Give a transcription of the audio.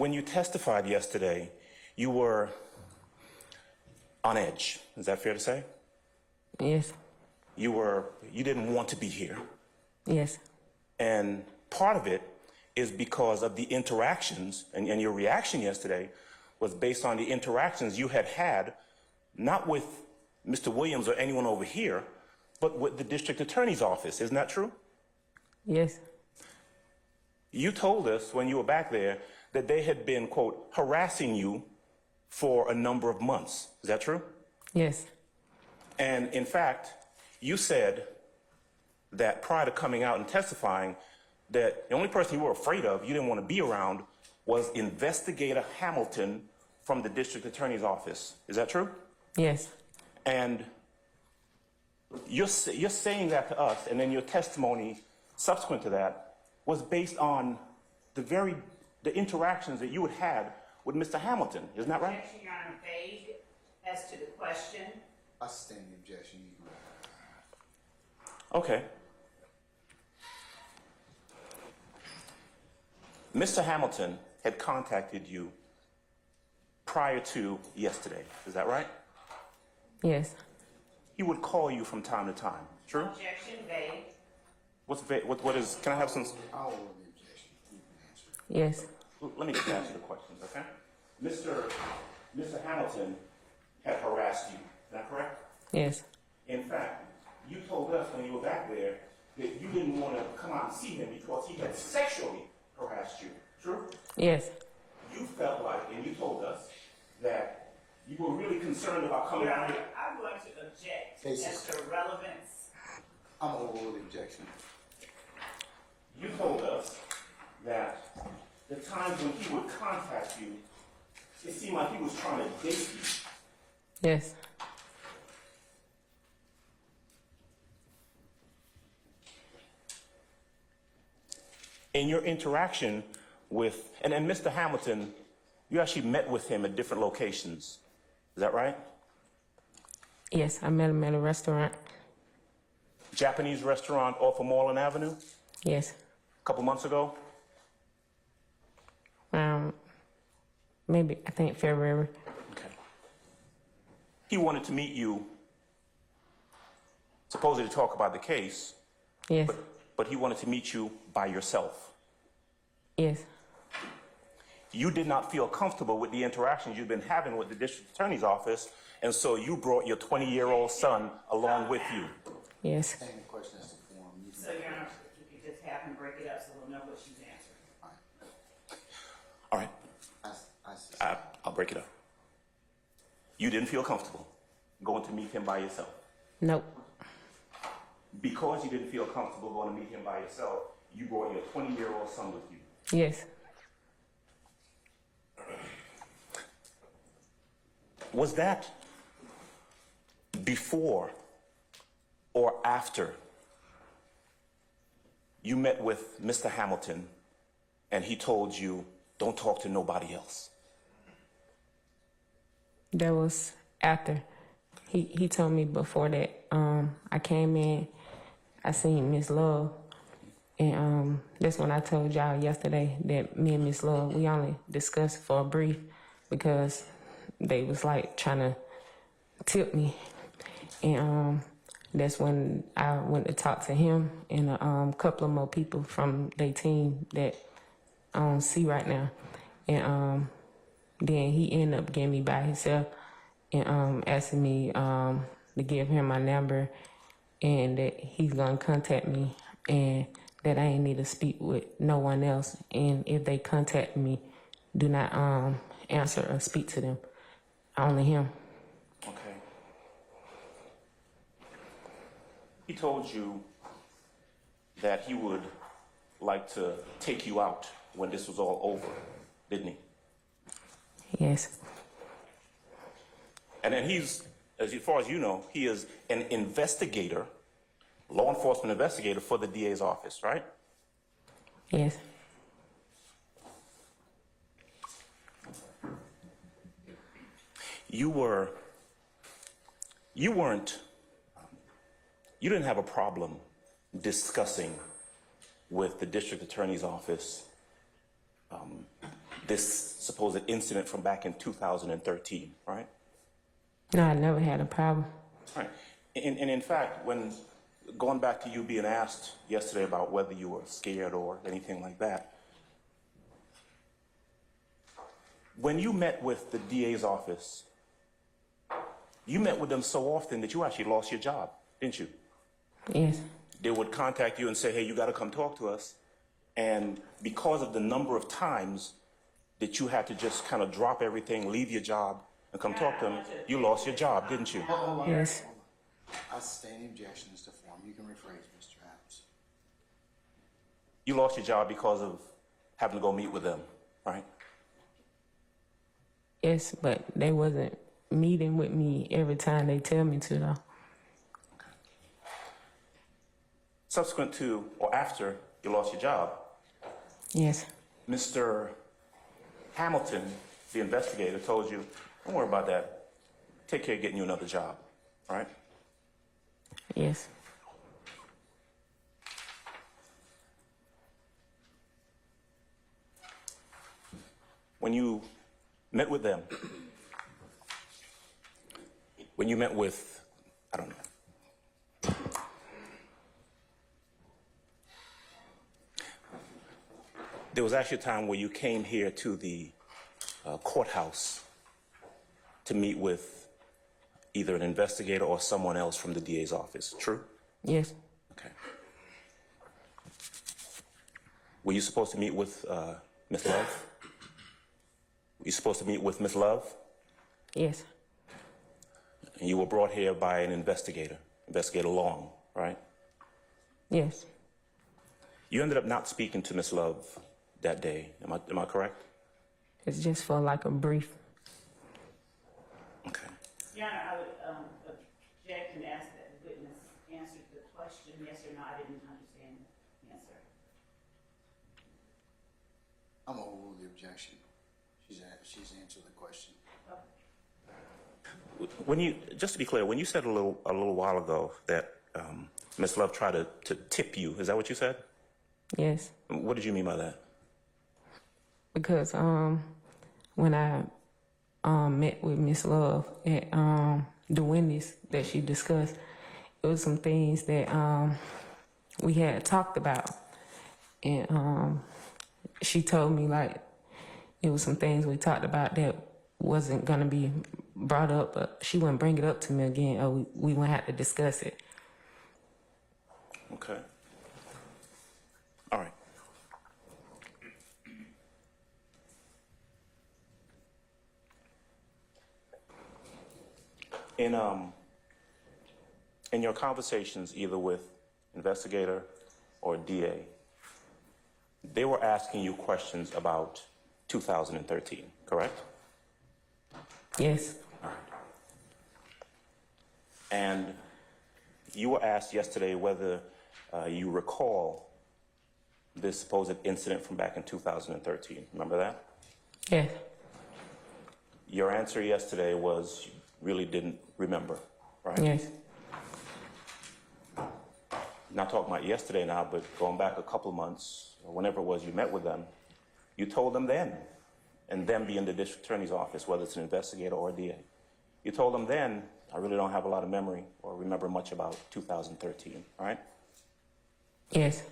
when you testified yesterday, you were on edge. Is that fair to say? Yes. You didn't want to be here. Yes. And part of it is because of the interactions, and your reaction yesterday was based on the interactions you had had, not with Mr. Williams or anyone over here, but with the district attorney's office. Isn't that true? Yes. You told us when you were back there that they had been, quote, harassing you for a number of months. Is that true? Yes. And in fact, you said that prior to coming out and testifying, that the only person you were afraid of, you didn't want to be around, was Investigator Hamilton from the district attorney's office. Is that true? Yes. And you're saying that to us, and then your testimony subsequent to that was based on the interactions that you had with Mr. Hamilton. Isn't that right? Objection, Your Honor, vague as to the question. I stand the objection. Okay. Mr. Hamilton had contacted you prior to yesterday. Is that right? Yes. He would call you from time to time. True? Objection, vague. What's vague? What is? Can I have some? I'll hold the objection. You can Yes. answer. Let me just answer the questions, okay? Mr. Hamilton had harassed you. Is that correct? Yes. In fact, you told us when you were back there that you didn't want to come out and see him because he had sexually harassed you. True? Yes. You felt like, and you told us, that you were really concerned about coming Your out Honor, here. I'm going to object Cases. as to relevance. I'm gonna hold the objection. You told us that the times when he would contact you, it seemed like he was trying to date you. Yes. In your interaction with, and Mr. Hamilton, you actually met with him at different locations. Is that right? Yes. I met him at a restaurant. Japanese restaurant off of Moreland Avenue Yes. a couple months ago. Maybe, I think February. Okay. He wanted to meet you, supposedly to talk about the case, Yes. but he wanted to meet you by yourself. Yes. You did not feel comfortable with the interactions you've been having with the district attorney's office, and so you brought your 20-year-old son along with you. Yes. Stand the question as to form. You can- So, Your Honor, if you could just have him break it up so we'll know what she's answering. All right, I I'll break it up. You didn't feel comfortable going to meet him by yourself. Nope. Because you didn't feel comfortable going to meet him by yourself, you brought your 20-year-old son with you. Yes. Was that before or after you met with Mr. Hamilton and he told you, don't talk to nobody else? That was after. He told me before that. I came in, I seen Miss Love, and that's when I told y'all yesterday that me and Miss Love, we only discussed for a brief because they was like trying to tip me. And that's when I went to talk to him and a couple of more people from their team that I don't see right now. And then he ended up getting me by himself and asking me to give him my number and that he's going to contact me and that I ain't need to speak with no one else. And if they contact me, do not answer or speak to them. Only him. Okay. He told you that he would like to take you out when this was all over, didn't he? Yes. And then he's, as far as you know, he is an investigator, law enforcement investigator for the DA's office, right? Yes. You didn't have a problem discussing with the district attorney's office this supposed incident from back in 2013, right? No, I never had a problem. Right. And in fact, when going back to you being asked yesterday about whether you were scared or anything like that, when you met with the DA's office, you met with them so often that you actually lost your job, didn't you? Yes. They would contact you and say, hey, you got to come talk to us. And because of the number of times that you had to just kind of drop everything, leave your job, and come talk to them, you lost your job, didn't you? Hold on. Yes. I sustain the objection, Mr. Form. You can rephrase, Mr. Adams. You lost your job because of having to go meet with them, right? Yes, but they wasn't meeting with me every time they tell me to, though. Subsequent to or after you lost your job, Yes. Mr. Hamilton, the investigator, told you, don't worry about that. Take care of getting you another job, right? Yes. When you met with them, when you met with, I don't know, there was actually a time where you came here to the courthouse to meet with either an investigator or someone else from the DA's office, true? Yes. Okay. Were you supposed to meet with Miss Love? Were you supposed to meet with Miss Love? Yes. And you were brought here by an investigator, Investigator Long, right? Yes. You ended up not speaking to Miss Love that day, am I correct? It's just for like a brief. Okay. Your Honor, I would object and ask that the witness answer the question, yes or no. I didn't understand the answer. I'm gonna overrule the objection. She's answered the question. When you, just to be clear, when you said a little while ago that Miss Love tried to tip you, is that what you said? Yes. What did you mean by that? Because when I met with Miss Love at the Wendy's that she discussed, it was some things that we had talked about, and she told me like it was some things we talked about that wasn't gonna be brought up, but she wouldn't bring it up to me again, or we wouldn't have to discuss it. Okay. All right. In your conversations, either with investigator or DA, they were asking you questions about 2013, correct? Yes. And you were asked yesterday whether you recall this supposed incident from back in 2013. Remember that? Yes. Your answer yesterday was you really didn't remember, right? Yes. Not talking about yesterday now, but going back a couple of months, or whenever it was you met with them, you told them then, and them being the district attorney's office, whether it's an investigator or a DA, you told them then, I really don't have a lot of memory or remember much about 2013, right? Yes.